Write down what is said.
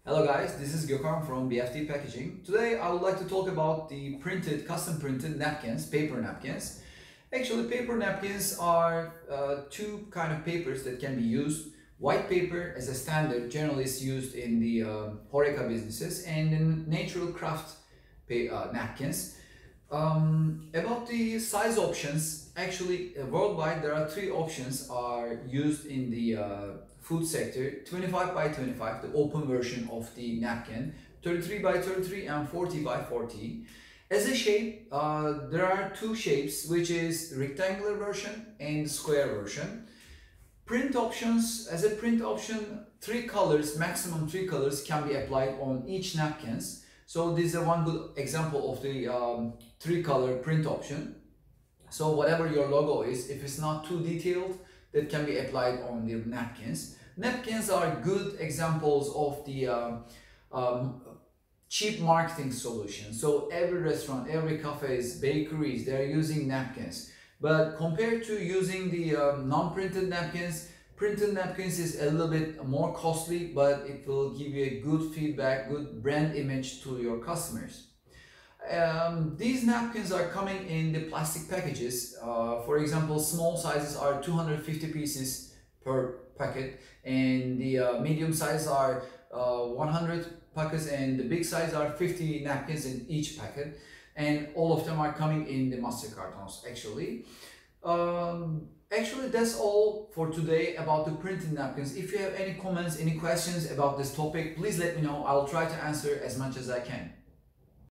Hello guys, this is Gökhan from BFT Packaging. Today I would like to talk about the custom printed napkins, paper napkins. Actually, paper napkins are two kind of papers that can be used. White paper as a standard generally is used in the Horeca businesses, and in natural craft napkins. About the size options, actually worldwide there are three options are used in the food sector: 25 by 25, the open version of the napkin, 33 by 33, and 40 by 40. As a shape, there are two shapes, which is rectangular version and square version. Print options, as a print option, three colors, maximum three colors can be applied on each napkins. So this is a one good example of the three color print option. So whatever your logo is, if it's not too detailed, that can be applied on the napkins. Napkins are good examples of the um, cheap marketing solution. So every restaurant, every cafes, bakeries, they're using napkins. But compared to using the non-printed napkins, printed napkins is a little bit more costly, but it will give you a good feedback, good brand image to your customers. These napkins are coming in the plastic packages. For example, small sizes are 250 pieces per packet, and the medium size are 100 packets, and the big size are 50 napkins in each packet, and all of them are coming in the master cartons actually. Actually, that's all for today about the printed napkins. If you have any comments, any questions about this topic, please let me know. I'll try to answer as much as I can.